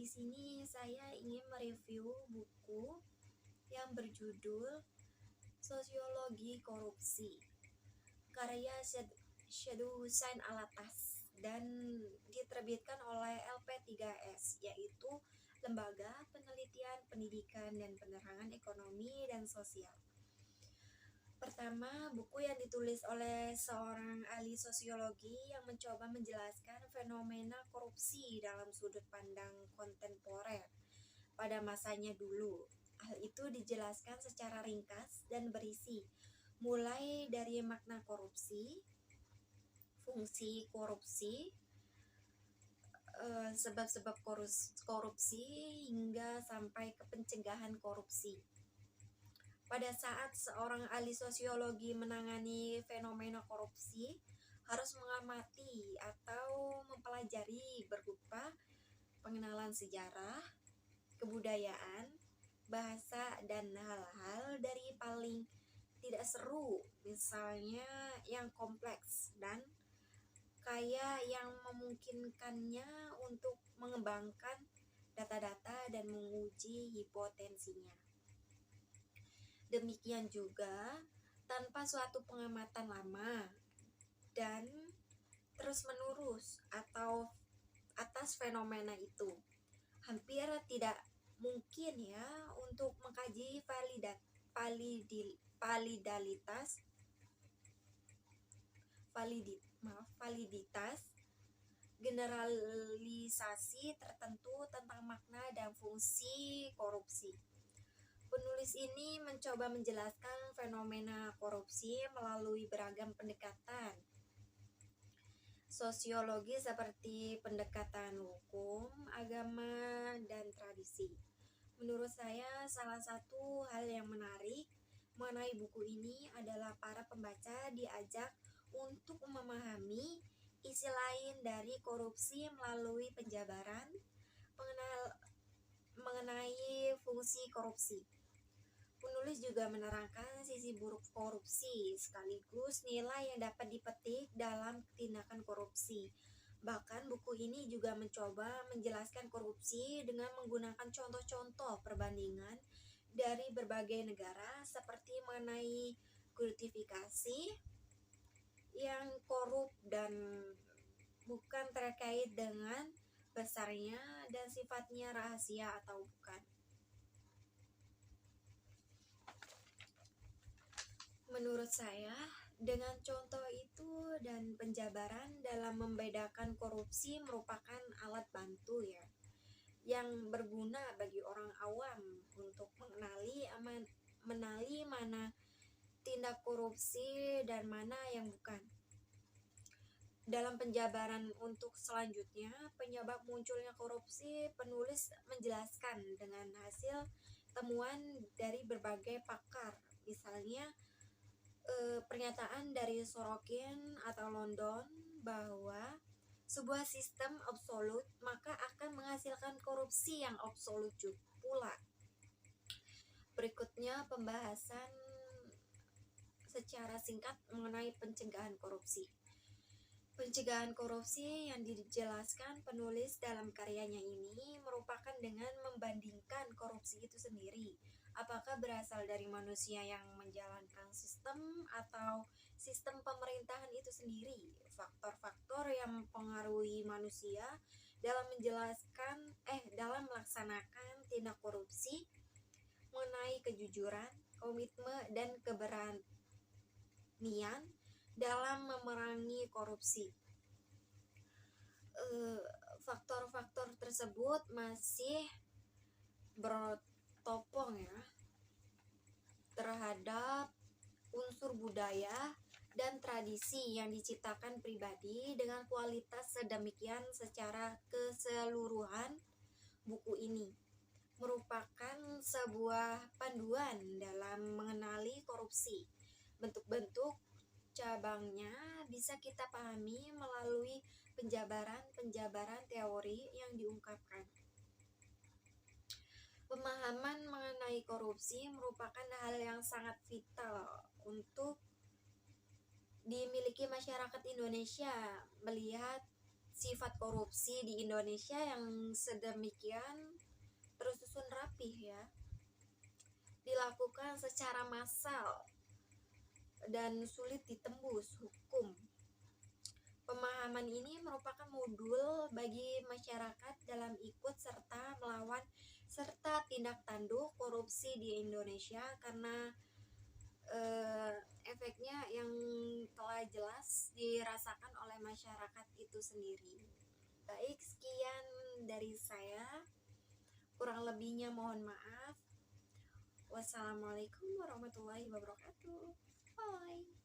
Di sini saya ingin mereview buku yang berjudul Sosiologi Korupsi, karya Syed Hussein Alatas dan diterbitkan oleh LP3S, yaitu Lembaga Penelitian Pendidikan dan Penerangan Ekonomi dan Sosial. Pertama, buku yang ditulis oleh seorang ahli sosiologi yang mencoba menjelaskan fenomena korupsi dalam sudut pandang kontemporer pada masanya dulu. Hal itu dijelaskan secara ringkas dan berisi, mulai dari makna korupsi, fungsi korupsi, sebab-sebab korupsi, hingga sampai ke pencegahan korupsi. Pada saat seorang ahli sosiologi menangani fenomena korupsi, harus mengamati atau mempelajari berupa pengenalan sejarah, kebudayaan, bahasa, dan hal-hal dari paling tidak seru, misalnya yang kompleks dan kaya yang memungkinkannya untuk mengembangkan data-data dan menguji hipotensinya. Demikian juga tanpa suatu pengamatan lama dan terus-menerus atau atas fenomena itu, hampir tidak mungkin ya untuk mengkaji validitas generalisasi tertentu tentang makna dan fungsi korupsi. Penulis ini mencoba menjelaskan fenomena korupsi melalui beragam pendekatan sosiologi seperti pendekatan hukum, agama, dan tradisi. Menurut saya, salah satu hal yang menarik mengenai buku ini adalah para pembaca diajak untuk memahami isi lain dari korupsi melalui penjabaran mengenai fungsi korupsi. Penulis juga menerangkan sisi buruk korupsi sekaligus nilai yang dapat dipetik dalam tindakan korupsi. Bahkan buku ini juga mencoba menjelaskan korupsi dengan menggunakan contoh-contoh perbandingan dari berbagai negara seperti mengenai gratifikasi yang korup dan bukan terkait dengan besarnya dan sifatnya rahasia atau bukan. Menurut saya, dengan contoh itu dan penjabaran dalam membedakan korupsi merupakan alat bantu ya, yang berguna bagi orang awam untuk mengenali mana tindak korupsi dan mana yang bukan. Dalam penjabaran untuk selanjutnya, penyebab munculnya korupsi, penulis menjelaskan dengan hasil temuan dari berbagai pakar, misalnya pernyataan dari Sorokin atau London bahwa sebuah sistem absolut maka akan menghasilkan korupsi yang absolut pula. Berikutnya pembahasan secara singkat mengenai pencegahan korupsi. Pencegahan korupsi yang dijelaskan penulis dalam karyanya ini merupakan dengan membandingkan korupsi itu sendiri. Apakah berasal dari manusia yang menjalankan sistem atau sistem pemerintahan itu sendiri? Faktor-faktor yang mempengaruhi manusia dalam dalam melaksanakan tindak korupsi mengenai kejujuran, komitmen, dan keberanian dalam memerangi korupsi. Faktor-faktor tersebut masih bertopong ya terhadap unsur budaya dan tradisi yang diciptakan pribadi dengan kualitas sedemikian. Secara keseluruhan, buku ini merupakan sebuah panduan dalam mengenali korupsi. Bentuk-bentuk cabangnya bisa kita pahami melalui penjabaran teori yang diungkapkan. Pemahaman mengenai korupsi merupakan hal yang sangat vital untuk dimiliki masyarakat Indonesia melihat sifat korupsi di Indonesia yang sedemikian tersusun rapih ya, dilakukan secara massal dan sulit ditembus hukum. Pemahaman ini merupakan modul bagi masyarakat dalam ikut serta melawan serta tindak tanduk korupsi di Indonesia karena efeknya yang telah jelas dirasakan oleh masyarakat itu sendiri. Baik, sekian dari saya. Kurang lebihnya mohon maaf. Wassalamualaikum warahmatullahi wabarakatuh. Bye.